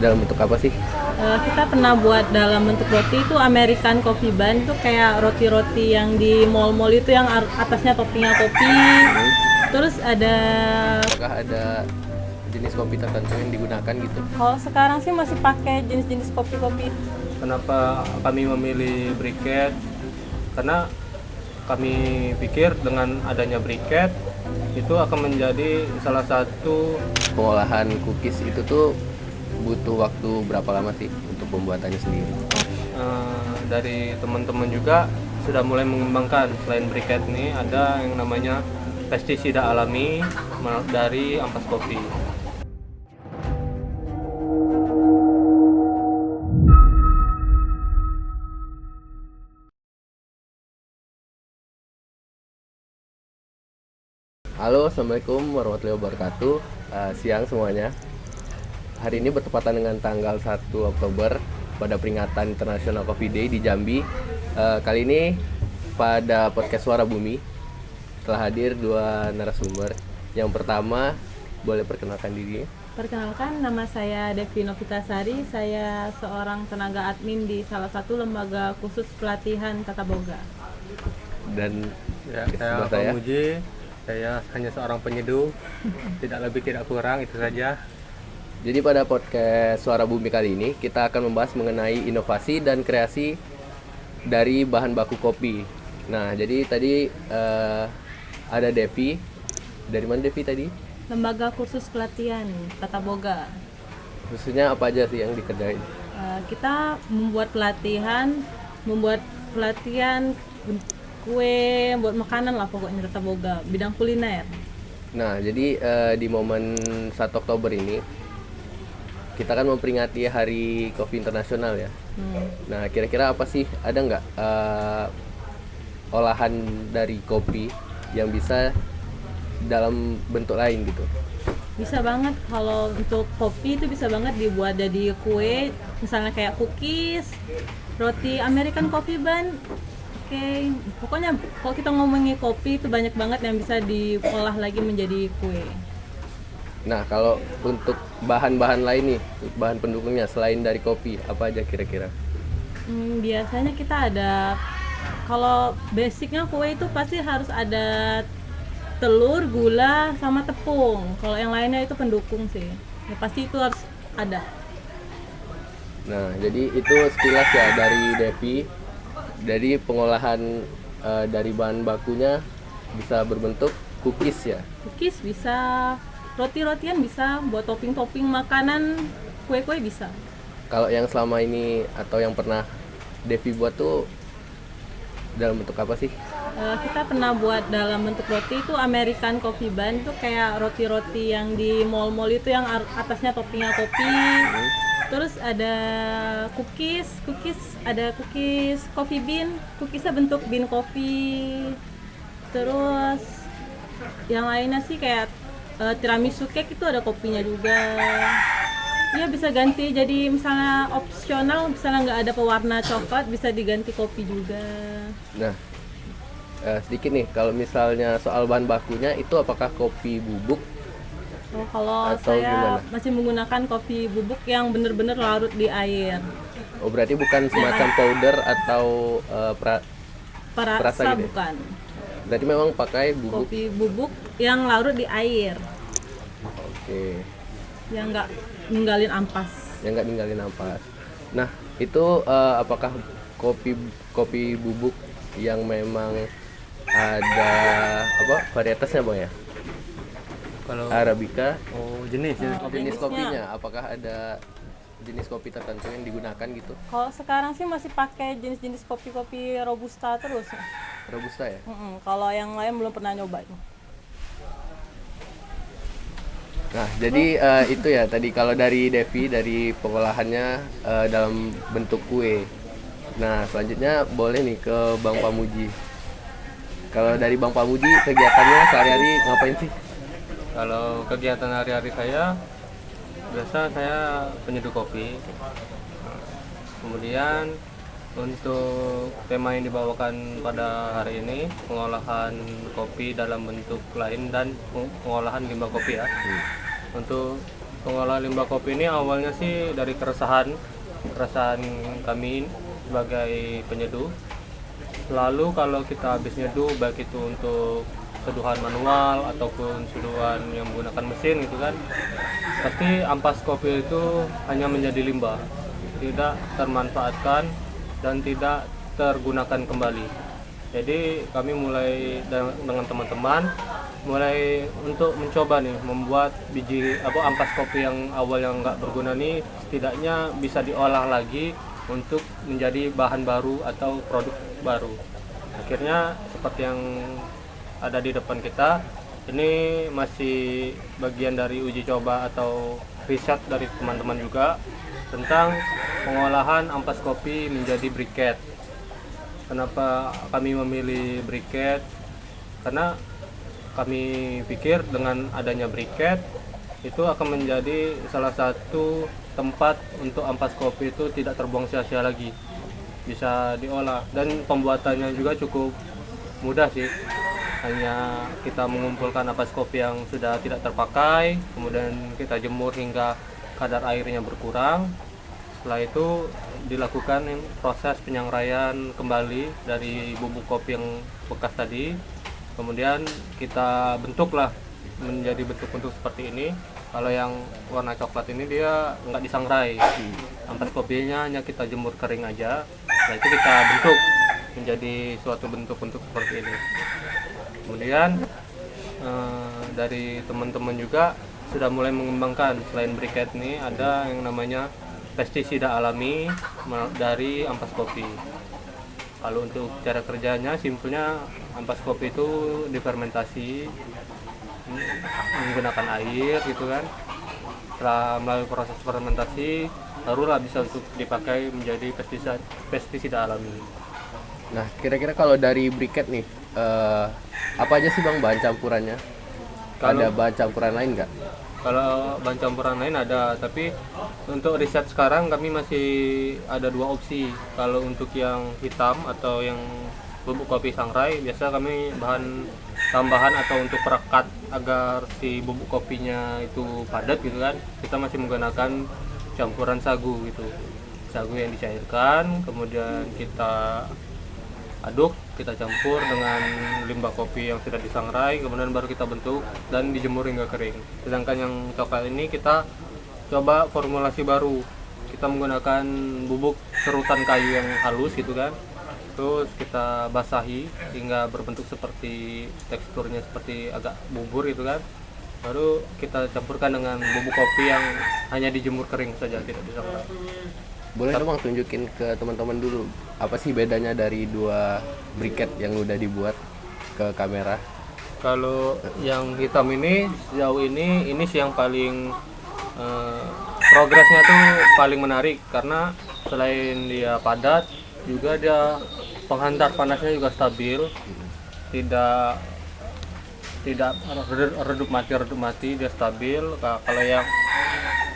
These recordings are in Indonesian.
Dalam bentuk apa sih? Kita pernah buat dalam bentuk roti itu American Coffee Bun, itu kayak roti-roti yang di mall-mall itu yang atasnya toppingnya kopi. Terus ada, Apakah ada jenis kopi tertentu yang digunakan gitu? kalau sekarang sih masih pakai jenis-jenis kopi-kopi. Kenapa kami memilih briket? Karena kami pikir dengan adanya briket itu akan menjadi salah satu Pengolahan cookies itu tuh butuh waktu berapa lama sih untuk pembuatannya sendiri? dari teman-teman juga sudah mulai mengembangkan. Selain briket ini ada yang namanya pestisida alami dari ampas kopi. Halo, assalamualaikum warahmatullahi wabarakatuh. Siang semuanya. Hari ini bertepatan dengan tanggal 1 Oktober pada peringatan International Coffee Day di Jambi. Kali ini pada podcast Suara Bumi telah hadir dua narasumber. Yang pertama, boleh perkenalkan diri. Perkenalkan, nama saya Devi Novitasari. Saya seorang tenaga admin di salah satu lembaga khusus pelatihan tata boga. Dan Ya, di saya sebelah saya. Pak Muji, saya hanya seorang penyeduh, tidak lebih tidak kurang, itu saja. Jadi pada podcast Suara Bumi kali ini kita akan membahas mengenai inovasi dan kreasi dari bahan baku kopi. Nah, jadi tadi ada Devi. Dari mana Devi tadi? Lembaga khusus pelatihan tata boga. Khususnya apa aja sih yang dikerjain? Kita membuat pelatihan kue, buat makanan lah pokoknya tata boga, bidang kuliner. Nah, jadi di momen 1 Oktober ini kita kan memperingati Hari Kopi Internasional ya. Nah, kira-kira apa sih, ada nggak olahan dari kopi yang bisa dalam bentuk lain gitu? Bisa banget, kalau untuk kopi itu bisa banget dibuat jadi kue, misalnya kayak cookies, roti American Coffee Bun. Oke, pokoknya kalau kita ngomongin kopi itu banyak banget yang bisa diolah lagi menjadi kue. Nah, kalau untuk bahan-bahan lain nih, bahan pendukungnya selain dari kopi, apa aja kira-kira? Biasanya kita ada, kalau basicnya kue itu pasti harus ada telur, gula, sama tepung. Kalau yang lainnya itu pendukung sih. Ya pasti itu harus ada. Nah, jadi itu sekilas ya dari Devi. Dari pengolahan dari bahan bakunya bisa berbentuk cookies ya. Cookies bisa, roti-rotian bisa, buat topping-topping makanan, kue-kue bisa. Kalau yang selama ini atau yang pernah Devi buat tuh dalam bentuk apa sih? Kita pernah buat dalam bentuk roti itu American Coffee Bun, itu kayak roti-roti yang di mall-mall itu yang atasnya toppingnya kopi. Terus ada cookies, ada cookies coffee bean, cookiesnya bentuk bean coffee. Terus yang lainnya sih kayak tiramisu cake itu ada kopinya juga. Ya bisa ganti, jadi misalnya opsional, misalnya nggak ada pewarna coklat, bisa diganti kopi juga. Nah, sedikit nih, kalau misalnya soal bahan bakunya itu apakah kopi bubuk? Kalau Atau saya gimana? masih menggunakan kopi bubuk yang bener-bener larut di air. Oh, berarti bukan semacam powder atau Perasa Perasa gitu ya? bukan. berarti memang pakai bubuk. Kopi bubuk yang larut di air, Oke. yang nggak ninggalin ampas. Yang nggak ninggalin ampas. Nah, itu apakah kopi kopi bubuk yang memang ada apa varietasnya Bang ya? Kalau Arabica. jenis ya. Jenis Jenisnya. kopinya apakah ada jenis kopi tertentu yang digunakan gitu? Kalau sekarang sih masih pakai jenis-jenis kopi-kopi robusta terus. Robusta ya? Kalau yang lain belum pernah nyoba. Nah, jadi itu ya tadi kalau dari Devi, dari pengolahannya dalam bentuk kue. Nah, selanjutnya boleh nih ke Bang Pamuji. Kalau dari Bang Pamuji, kegiatannya sehari-hari ngapain sih? Kalau kegiatan hari-hari saya, biasa saya penyeduh kopi. Kemudian untuk tema yang dibawakan pada hari ini, pengolahan kopi dalam bentuk lain dan pengolahan limbah kopi ya. Untuk Pengolahan limbah kopi ini awalnya sih dari keresahan kami sebagai penyeduh. Lalu kalau kita habis nyeduh, baik itu untuk seduhan manual ataupun seduhan yang menggunakan mesin gitu kan, pasti ampas kopi itu hanya menjadi limbah, tidak termanfaatkan dan tidak tergunakan kembali. Jadi kami mulai dengan teman-teman mulai untuk mencoba nih membuat biji ampas kopi yang awalnya nggak berguna nih setidaknya bisa diolah lagi untuk menjadi bahan baru atau produk baru. Akhirnya seperti yang ada di depan kita, ini masih bagian dari uji coba atau riset dari teman-teman juga tentang pengolahan ampas kopi menjadi briket. Kenapa kami memilih briket? Karena kami pikir dengan adanya briket itu akan menjadi salah satu tempat untuk ampas kopi itu tidak terbuang sia-sia lagi, bisa diolah dan pembuatannya juga cukup mudah sih. Hanya kita mengumpulkan ampas kopi yang sudah tidak terpakai, kemudian kita jemur hingga kadar airnya berkurang. Setelah itu dilakukan proses penyangraian kembali dari bubuk kopi yang bekas tadi. Kemudian kita bentuklah menjadi bentuk-bentuk seperti ini. Kalau yang warna coklat ini dia nggak disangrai, ampas kopinya hanya kita jemur kering aja. Setelah itu kita bentuk menjadi suatu bentuk-bentuk seperti ini. Kemudian dari teman-teman juga sudah mulai mengembangkan selain briket ini ada yang namanya pestisida alami dari ampas kopi. Kalau untuk cara kerjanya simpelnya ampas kopi itu difermentasi menggunakan air gitu kan. Setelah melalui proses fermentasi barulah bisa untuk dipakai menjadi pestisida alami. Nah, kira-kira kalau dari briket nih, apa aja sih Bang bahan campurannya? Ada bahan campuran lain nggak? Kalau bahan campuran lain ada, tapi untuk riset sekarang kami masih ada dua opsi. Kalau untuk yang hitam atau yang bubuk kopi sangrai, biasa kami bahan tambahan atau untuk perekat agar si bubuk kopinya itu padat gitu kan, kita masih menggunakan campuran sagu gitu. Sagu yang dicairkan, kemudian kita aduk, kita campur dengan limbah kopi yang sudah disangrai, kemudian baru kita bentuk dan dijemur hingga kering. Sedangkan yang coklat ini kita coba formulasi baru, kita menggunakan bubuk serutan kayu yang halus gitu kan, terus kita basahi hingga berbentuk seperti teksturnya seperti agak bubur gitu kan, baru kita campurkan dengan bubuk kopi yang hanya dijemur kering saja, tidak disangrai. Boleh dong Bang tunjukin ke teman-teman dulu apa sih bedanya dari dua briket yang udah dibuat ke kamera? Kalau yang hitam ini sejauh ini sih yang paling progresnya tuh paling menarik karena selain dia padat juga dia penghantar panasnya juga stabil, tidak redup mati dia stabil.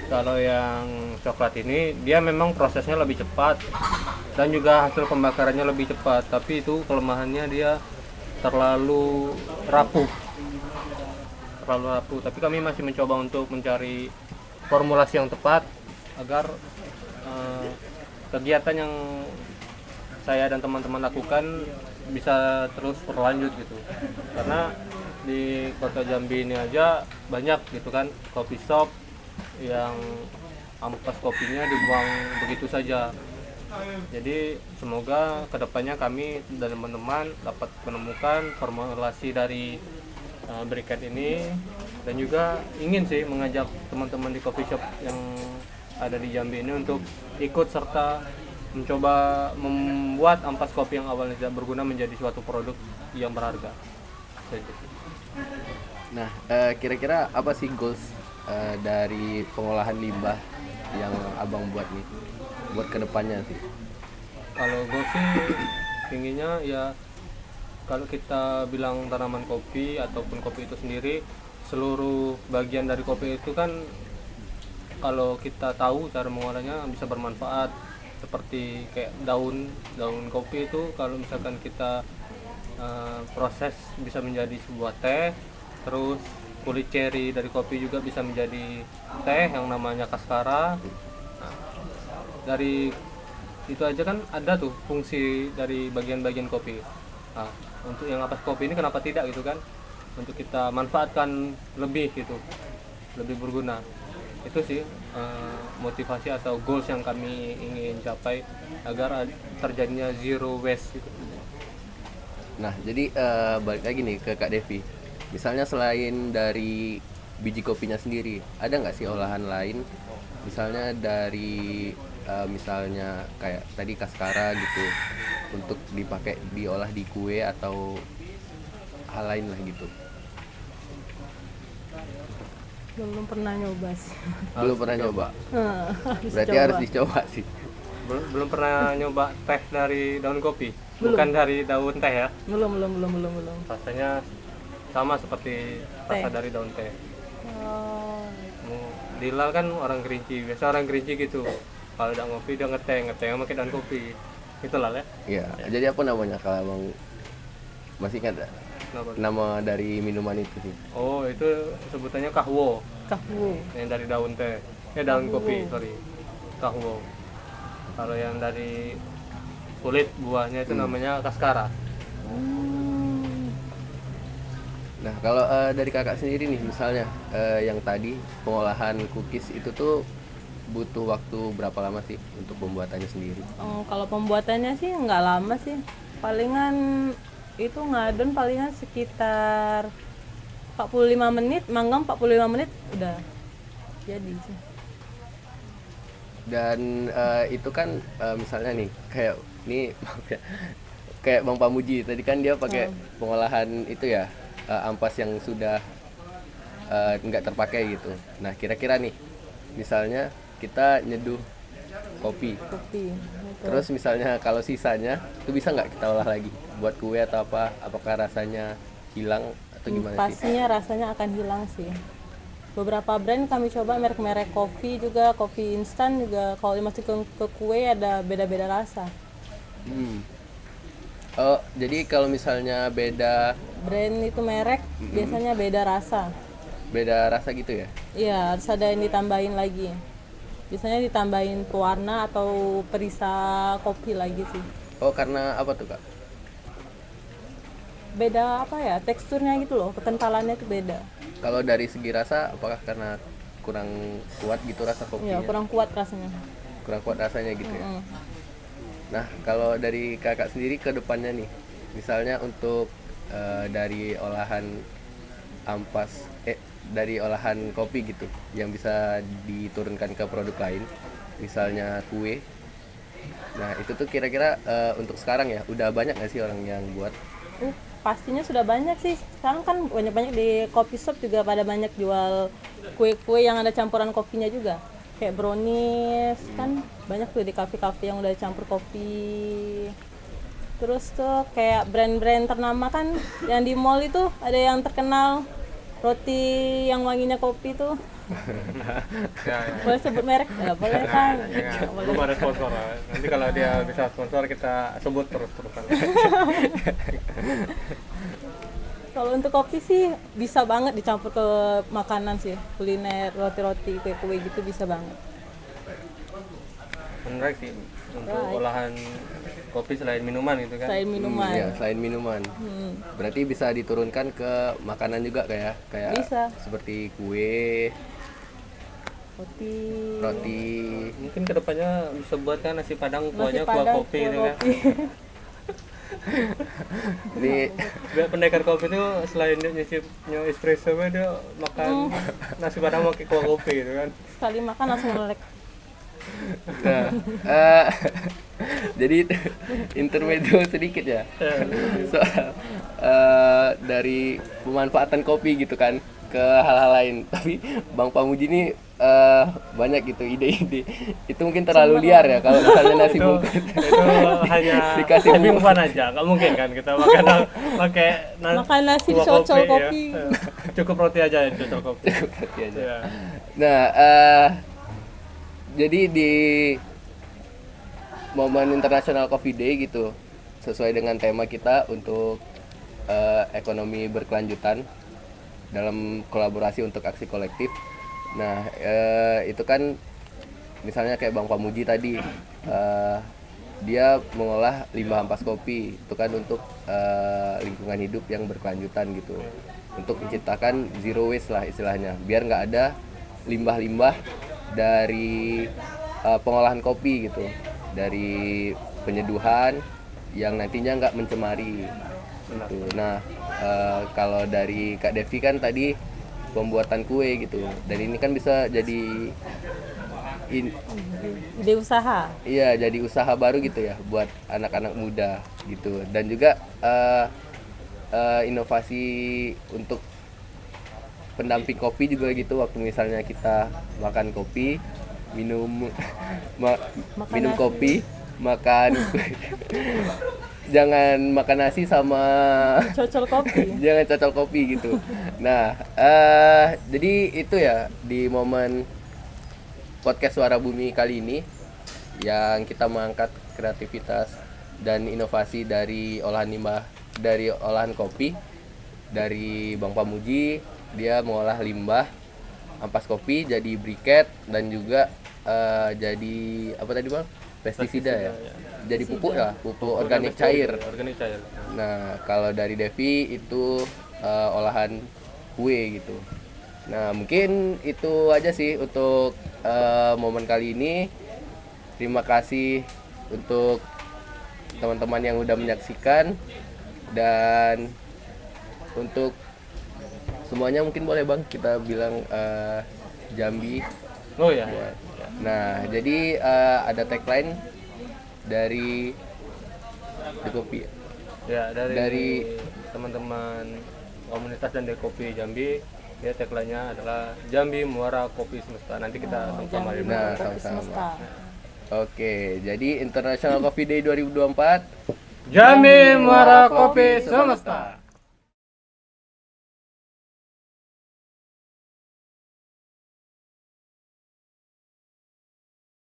Kalau yang coklat ini dia memang prosesnya lebih cepat dan juga hasil pembakarannya lebih cepat, tapi itu kelemahannya dia terlalu rapuh. Tapi kami masih mencoba untuk mencari formulasi yang tepat agar kegiatan yang saya dan teman-teman lakukan bisa terus berlanjut gitu. Karena di Kota Jambi ini aja banyak gitu kan coffee shop yang ampas kopinya dibuang begitu saja. Jadi semoga kedepannya kami dan teman-teman dapat menemukan formulasi dari briket ini, dan juga ingin sih mengajak teman-teman di coffee shop yang ada di Jambi ini untuk ikut serta mencoba membuat ampas kopi yang awalnya tidak berguna menjadi suatu produk yang berharga. Nah, kira-kira apa sih goals dari pengolahan limbah yang Abang buat nih buat kedepannya sih? Kalau gue sih pinginnya ya, kalau kita bilang tanaman kopi ataupun kopi itu sendiri, seluruh bagian dari kopi itu kan kalau kita tahu cara mengolahnya bisa bermanfaat. Seperti kayak daun kopi itu kalau misalkan kita proses bisa menjadi sebuah teh, terus kulit ceri dari kopi juga bisa menjadi teh yang namanya kaskara. Nah, dari itu aja kan ada tuh fungsi dari bagian-bagian kopi. Nah, untuk yang ampas kopi ini kenapa tidak gitu kan? Untuk kita manfaatkan lebih gitu, lebih berguna. Itu sih motivasi atau goals yang kami ingin capai agar terjadinya zero waste gitu. Nah, jadi balik lagi nih ke Kak Devi. Misalnya selain dari biji kopinya sendiri, ada nggak sih olahan lain? Misalnya dari misalnya kayak tadi kaskara gitu, untuk dipakai diolah di kue atau hal lain lah gitu. Belum pernah nyoba sih. Belum pernah nyoba. Harus Berarti coba. harus dicoba sih. Belum pernah nyoba teh dari daun kopi, Belum. bukan dari daun teh ya. Belum. Rasanya sama seperti rasa Teh. dari daun teh. Oh, Dilal kan orang Kerinci, biasa orang Kerinci gitu. Kalau udah ngopi dia ngeteh pakai daun kopi. Itu lah ya. Iya. Jadi apa namanya kalau Abang masih ingat nggak? Kenapa? Nama dari minuman itu sih? Oh, itu sebutannya kahwo, kahwu. yang dari daun teh. Daun kopi, sorry. Kahwo. Kalau yang dari kulit buahnya itu namanya kaskara. Nah, kalau dari kakak sendiri nih, misalnya yang tadi pengolahan cookies itu tuh butuh waktu berapa lama sih untuk pembuatannya sendiri? Kalau pembuatannya sih nggak lama sih. Palingan itu ngadon palingan sekitar 45 menit, manggang 45 menit udah jadi sih. Dan itu kan misalnya nih kayak nih maaf ya, kayak Bang Pamuji tadi kan dia pakai pengolahan itu ya, ampas yang sudah nggak terpakai gitu. Nah, kira-kira nih misalnya kita nyeduh kopi, Kopi. Gitu. terus misalnya kalau sisanya itu bisa nggak kita olah lagi buat kue atau apa? Apakah rasanya hilang atau gimana sih? Pastinya rasanya akan hilang sih. Beberapa brand kami coba merek-merek kopi juga, kopi instan juga kalau dimasukin ke kue ada beda-beda rasa. Oh, jadi kalau misalnya beda Brand itu merek biasanya beda rasa. gitu ya? Iya, harus ada yang ditambahin lagi. Biasanya ditambahin pewarna atau perisa kopi lagi sih. Oh, karena apa tuh, Kak? Beda apa ya, teksturnya gitu loh, kekentalannya itu beda. Kalau dari segi rasa, apakah karena kurang kuat gitu rasa kopinya? Iya, kurang kuat rasanya. Kurang kuat rasanya gitu ya? Mm. Nah, kalau dari kakak sendiri ke depannya nih, misalnya untuk dari olahan ampas, dari olahan kopi gitu, yang bisa diturunkan ke produk lain, misalnya kue. Nah, itu tuh kira-kira untuk sekarang ya, udah banyak nggak sih orang yang buat? Pastinya sudah banyak sih. Sekarang kan banyak-banyak di coffee shop juga pada banyak jual kue-kue yang ada campuran kopinya juga. Kayak brownies kan banyak tuh di kafe-kafe yang udah campur kopi. Terus tuh kayak brand-brand ternama kan yang di mall itu ada yang terkenal roti yang wanginya kopi tuh. Boleh sebut merek? Nggak boleh kan? Nggak boleh. Belum ada sponsor. Nanti kalau dia bisa sponsor kita sebut terus-terusan. Kalau untuk kopi sih bisa banget dicampur ke makanan sih, kuliner, roti-roti, kue-kue gitu bisa banget. Menarik sih untuk olahan kopi selain minuman gitu kan. Selain minuman. Iya, selain minuman. Berarti bisa diturunkan ke makanan juga kayak Bisa. seperti kue, roti. Mungkin kedepannya bisa buat kan nasi padang Nasi kuahnya kuah padang, kopi kue gitu kan. kopi. Ini Biar pendekar kopi itu selain dia nyicipnya espresso dia makan nasi padang pakai kuah kopi gitu kan. Sekali makan langsung melek. nah, jadi intermezzo sedikit ya. Soal dari pemanfaatan kopi gitu kan ke hal-hal lain. Tapi Bang Pamuji ini banyak gitu ide-ide. Itu mungkin terlalu liar ya kalau misalnya nasi bungkus. Itu hanya Dikasih having bungkus. fun aja, nggak mungkin kan kita makan pakai Makan nasi kuah dicocol kopi. ya. Cukup roti aja cocol kopi. Roti aja. Ya. Nah, jadi di momen International Coffee Day gitu, sesuai dengan tema kita untuk ekonomi berkelanjutan dalam kolaborasi untuk aksi kolektif. Nah, itu kan misalnya kayak Bang Pamuji tadi, dia mengolah limbah ampas kopi itu kan untuk lingkungan hidup yang berkelanjutan gitu, untuk menciptakan zero waste lah istilahnya, biar nggak ada limbah-limbah dari pengolahan kopi gitu, dari penyeduhan yang nantinya nggak mencemari gitu. Nah, kalau dari Kak Devi kan tadi pembuatan kue gitu, dan ini kan bisa jadi ide usaha. iya, jadi usaha baru gitu ya buat anak-anak muda gitu, dan juga inovasi untuk pendamping kopi juga gitu. Waktu misalnya kita makan kopi, minum minum nasi. kopi, makan jangan makan nasi sama Cocol kopi. jangan cocol kopi gitu. Nah, jadi itu ya di momen podcast Suara Bumi kali ini yang kita mengangkat kreativitas dan inovasi dari olahan limbah, dari olahan kopi, dari Bang Pamuji. Dia mengolah limbah ampas kopi jadi briket, dan juga jadi apa tadi Bang? Pestisida ya. Jadi pupuk ya, pupuk organik cair. Organik cair. Nah, kalau dari Devi itu olahan kue gitu. Nah, mungkin itu aja sih untuk momen kali ini. Terima kasih untuk teman-teman yang udah menyaksikan, dan untuk semuanya mungkin boleh Bang kita bilang Jambi. Oh ya. Nah, jadi ada tagline dari Dekopi. Ya, dari Dari teman-teman komunitas dan Dekopi Jambi, ya tagline-nya adalah Jambi Muara Kopi Semesta. Nanti kita sama-sama Jambi ya. Nah, Kopi sama-sama. Semesta. Oke, jadi International Coffee Day 2024. Jambi Muara Kopi Semesta.